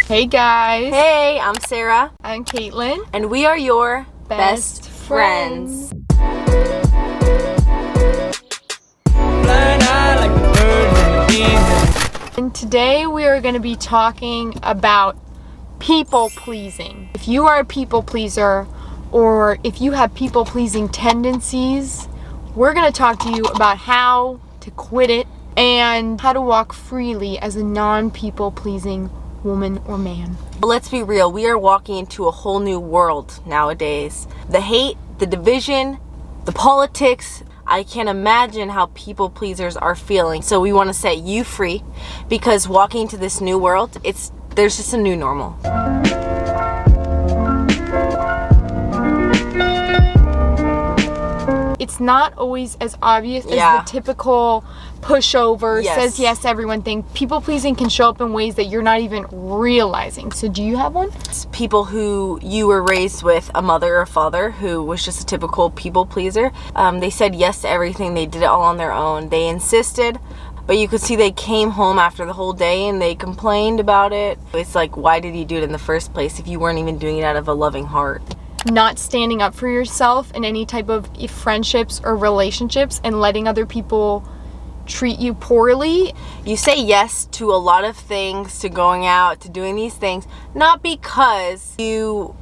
Hey guys. Hey, I'm Sarah. I'm Kaitlyn. And we are your best friends. And today we are going to be talking about people pleasing. If you are a people pleaser or if you have people pleasing tendencies, we're going to talk to you about how to quit it and how to walk freely as a non-people pleasing woman or man. Let's be real, we are walking into a whole new world nowadays. The hate, the division, the politics, I can't imagine how people pleasers are feeling. So we want to set you free because walking into this new world, there's just a new normal. It's not always as obvious as the typical pushover, says yes to everyone thing. People pleasing can show up in ways that you're not even realizing. So do you have one? It's people who you were raised with, a mother or father who was just a typical people pleaser. They said yes to everything. They did it all on their own. They insisted, but you could see they came home after the whole day and they complained about it. It's like, why did you do it in the first place if you weren't even doing it out of a loving heart? Not standing up for yourself in any type of friendships or relationships and letting other people treat you poorly. You say yes to a lot of things, to going out, to doing these things, not because you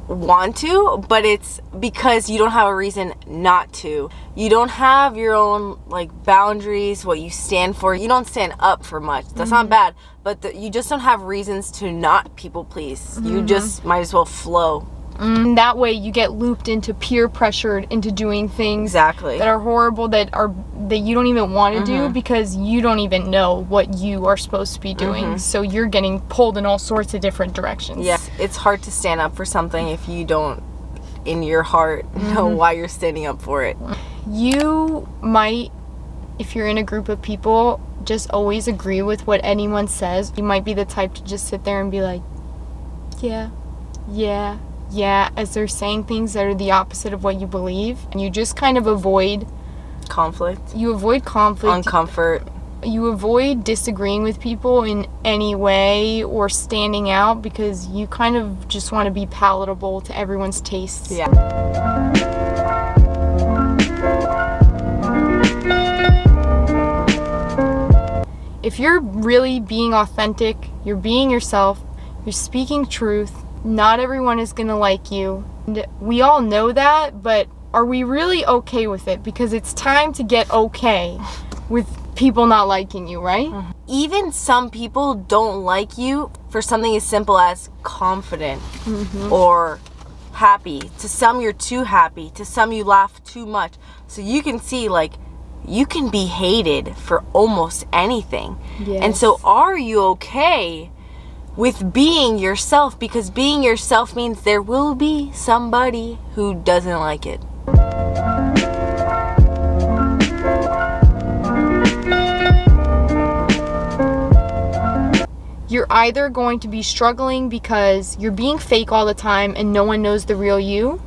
want to, but it's because you don't have a reason not to. You don't have your own boundaries, what you stand for. You don't stand up for much. That's not bad, but you just don't have reasons to not people please. You just might as well flow. That way you get looped into peer pressured into doing things that are horrible, that you don't even want to do because you don't even know what you are supposed to be doing. So you're getting pulled in all sorts of different directions. Yes, it's hard to stand up for something if you don't in your heart know why you're standing up for it. You might, if you're in a group of people, just always agree with what anyone says. You might be the type to just sit there and be like, yeah, as they're saying things that are the opposite of what you believe. And you just kind of avoid conflict. You avoid conflict. Uncomfort. You avoid disagreeing with people in any way or standing out because you kind of just want to be palatable to everyone's tastes. Yeah. If you're really being authentic, you're being yourself, you're speaking truth, not everyone is going to like you. And we all know that, but are we really okay with it? Because it's time to get okay with people not liking you, right? Even some people don't like you for something as simple as confident or happy. To some, you're too happy. To some, you laugh too much. So you can see, you can be hated for almost anything. Yes. And so are you okay with being yourself? Because being yourself means there will be somebody who doesn't like it. You're either going to be struggling because you're being fake all the time and no one knows the real you,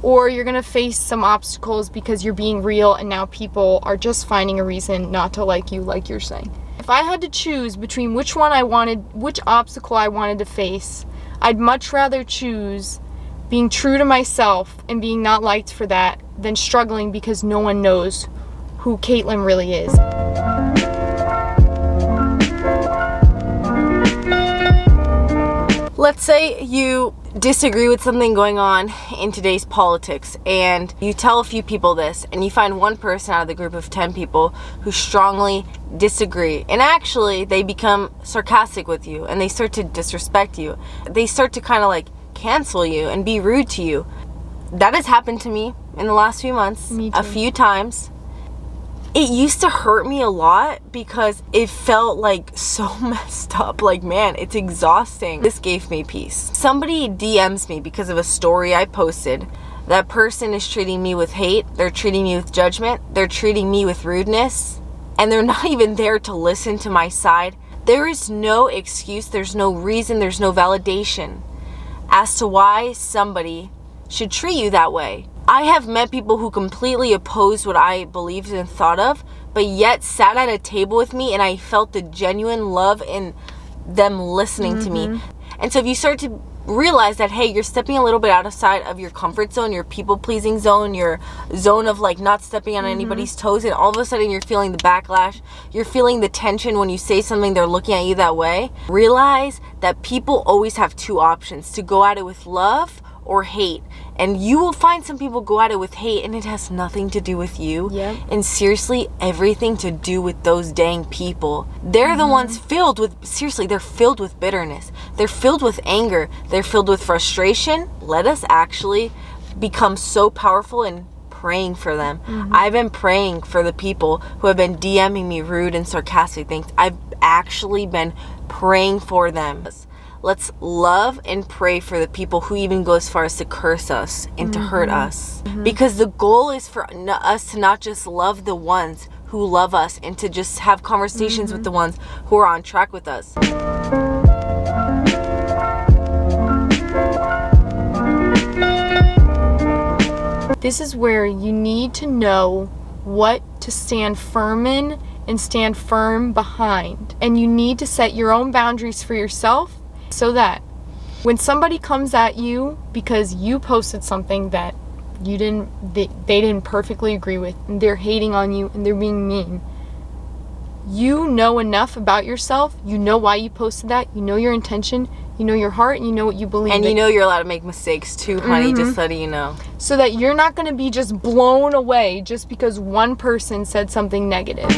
or you're going to face some obstacles because you're being real and now people are just finding a reason not to like you, like you're saying. If I had to choose between which obstacle I wanted to face, I'd much rather choose being true to myself and being not liked for that than struggling because no one knows who Kaitlyn really is. Let's say you disagree with something going on in today's politics and you tell a few people this and you find one person out of the group of 10 people who strongly disagree, and actually they become sarcastic with you and they start to disrespect you. They start to kind of cancel you and be rude to you. That has happened to me in the last few months. Me too. A few times. It used to hurt me a lot because it felt so messed up. Man, it's exhausting. This gave me peace. Somebody DMs me because of a story I posted. That person is treating me with hate. They're treating me with judgment. They're treating me with rudeness. And they're not even there to listen to my side. There is no excuse. There's no reason. There's no validation as to why somebody should treat you that way. I have met people who completely opposed what I believed and thought of, but yet sat at a table with me and I felt the genuine love in them listening to me. And so if you start to realize that, hey, you're stepping a little bit outside of your comfort zone, your people-pleasing zone, your zone of like not stepping on anybody's toes, and all of a sudden you're feeling the backlash, you're feeling the tension when you say something, they're looking at you that way. Realize that people always have two options: to go at it with love or hate. And you will find some people go at it with hate, and it has nothing to do with you. Yep. And seriously, everything to do with those dang people. They're the ones filled with, seriously, they're filled with bitterness. They're filled with anger. They're filled with frustration. Let us actually become so powerful in praying for them. I've been praying for the people who have been DMing me rude and sarcastic things. I've actually been praying for them. Let's love and pray for the people who even go as far as to curse us and to hurt us. Because the goal is for us to not just love the ones who love us, and to just have conversations with the ones who are on track with us. This is where you need to know what to stand firm in and stand firm behind. And you need to set your own boundaries for yourself, so that when somebody comes at you because you posted something that they didn't perfectly agree with, and they're hating on you and they're being mean, you know enough about yourself, you know why you posted that, you know your intention, you know your heart, and you know what you believe. And you know you're allowed to make mistakes too, honey, just letting you know. So that you're not going to be just blown away just because one person said something negative.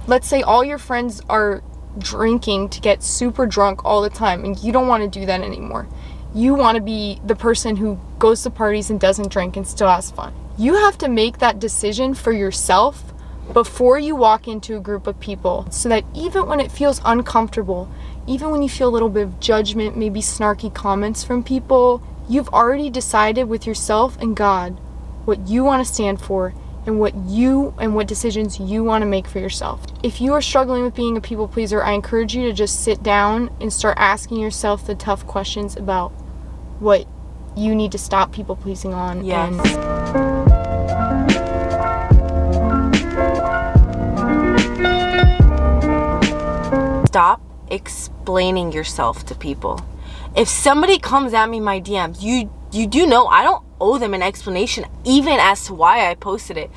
Let's say all your friends are drinking to get super drunk all the time, and you don't want to do that anymore. You want to be the person who goes to parties and doesn't drink and still has fun. You have to make that decision for yourself before you walk into a group of people, so that even when it feels uncomfortable, even when you feel a little bit of judgment, maybe snarky comments from people, you've already decided with yourself and God what you want to stand for, and what decisions you want to make for yourself. If you are struggling with being a people pleaser, I encourage you to just sit down and start asking yourself the tough questions about what you need to stop people pleasing on. Yes. Stop explaining yourself to people. If somebody comes at me in my DMs, you do know I don't owe them an explanation even as to why I posted it.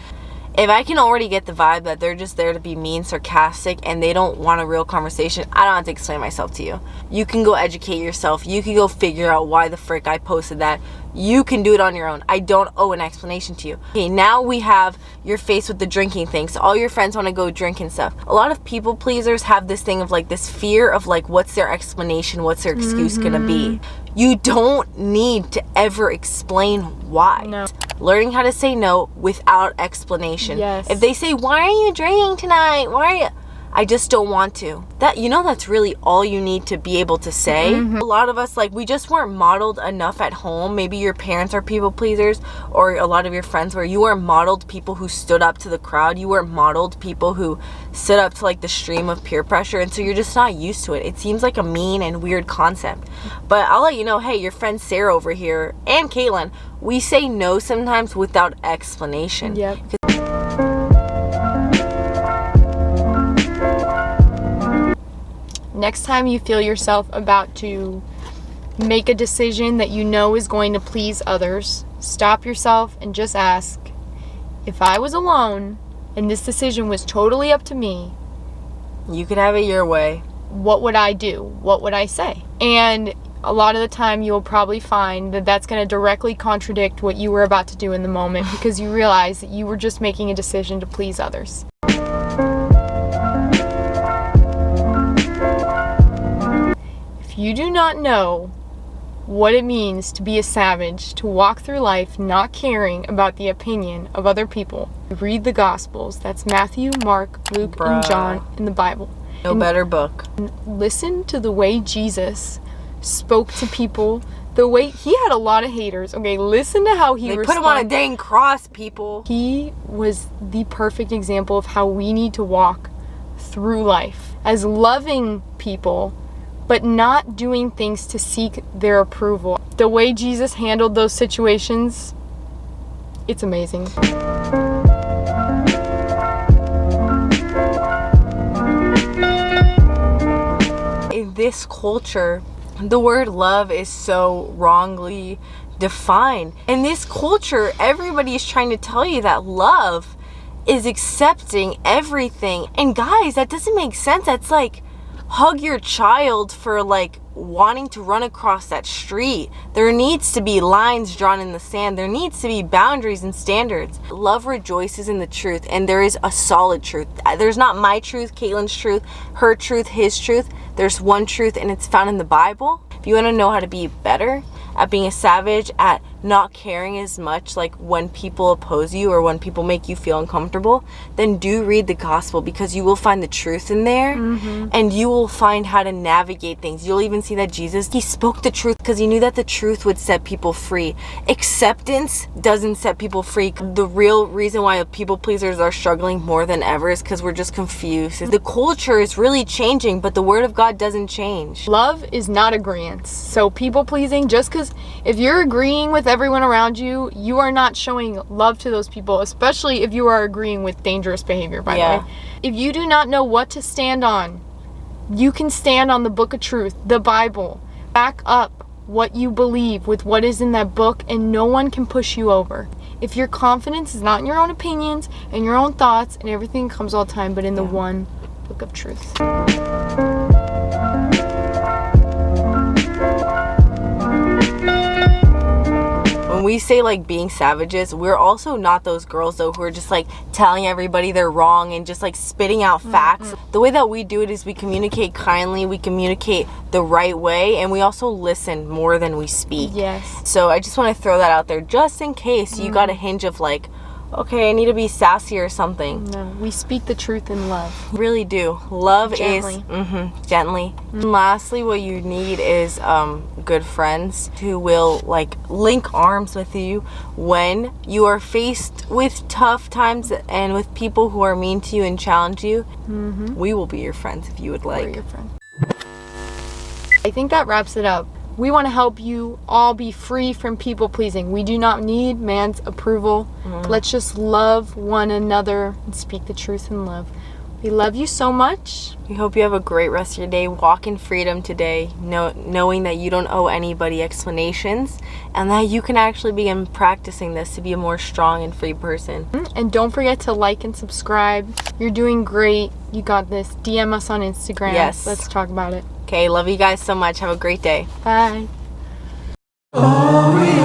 If I can already get the vibe that they're just there to be mean, sarcastic, and they don't want a real conversation, I don't have to explain myself to you. You can go educate yourself. You can go figure out why the frick I posted that. You can do it on your own. I don't owe an explanation to you. Okay, now we have your face with the drinking thing. So all your friends want to go drink and stuff. A lot of people pleasers have this thing of like this fear of like, what's their explanation? What's their excuse gonna be? You don't need to ever explain why. No. Learning how to say no without explanation. Yes. If they say, why are you drinking tonight? Why are you? I just don't want to. That's really all you need to be able to say. A lot of us, like, we just weren't modeled enough at home. Maybe your parents are people pleasers, or a lot of your friends where you weren't modeled people who stood up to the crowd. You weren't modeled people who stood up to like the stream of peer pressure, and so you're just not used to it. It seems like a mean and weird concept. But I'll let you know, hey, your friend Sarah over here and Kaitlyn, we say no sometimes without explanation. Yep. Next time you feel yourself about to make a decision that you know is going to please others, stop yourself and just ask, if I was alone and this decision was totally up to me, you could have it your way. What would I do? What would I say? And a lot of the time you'll probably find that that's going to directly contradict what you were about to do in the moment, because you realize that you were just making a decision to please others. If you do not know what it means to be a savage, to walk through life not caring about the opinion of other people, read the Gospels. That's Matthew, Mark, Luke, and John in the Bible. No better book. Listen to the way Jesus spoke to people. The way he had a lot of haters. Okay, listen to how he They put him on a dang cross, people. He was the perfect example of how we need to walk through life as loving people, but not doing things to seek their approval. The way Jesus handled those situations, it's amazing. this culture, the word love is so wrongly defined. In this culture, everybody is trying to tell you that love is accepting everything. And guys, that doesn't make sense. That's like hug your child for like wanting to run across that street. There needs to be lines drawn in the sand. There needs to be boundaries and standards. Love rejoices in the truth, and there is a solid truth. There's not my truth, Kaitlyn's truth, her truth, his truth. There's one truth, and it's found in the Bible. If you want to know how to be better at being a savage, at not caring as much like when people oppose you or when people make you feel uncomfortable, then do read the gospel, because you will find the truth in there, and you will find how to navigate things. You'll even see that Jesus, he spoke the truth because he knew that the truth would set people free. Acceptance doesn't set people free. The real reason why people pleasers are struggling more than ever is because we're just confused. The culture is really changing, but the word of God doesn't change. Love is not agreeance. So people pleasing, just because if you're agreeing with everyone around you, you are not showing love to those people, especially if you are agreeing with dangerous behavior, by the way. If you do not know what to stand on, you can stand on the book of truth, the Bible. Back up what you believe with what is in that book, and no one can push you over. If your confidence is not in your own opinions and your own thoughts and everything comes all the time, but in the one book of truth. When we say like being savages, we're also not those girls though who are just like telling everybody they're wrong and just like spitting out facts. The way that we do it is we communicate kindly, we communicate the right way, and we also listen more than we speak. Yes. So I just want to throw that out there just in case you got a hinge of like, okay, I need to be sassy or something. No, we speak the truth in love. Really do. Love Gently. is gently. And lastly, what you need is good friends who will like link arms with you when you are faced with tough times and with people who are mean to you and challenge you. We will be your friends if you would like. We're your friend. I think that wraps it up. We want to help you all be free from people pleasing. We do not need man's approval. Let's just love one another and speak the truth in love. We love you so much. We hope you have a great rest of your day. Walk in freedom today, knowing that you don't owe anybody explanations, and that you can actually begin practicing this to be a more strong and free person. And don't forget to like and subscribe. You're doing great. You got this. DM us on Instagram. Yes. Let's talk about it. Okay, love you guys so much. Have a great day. Bye. Oh, we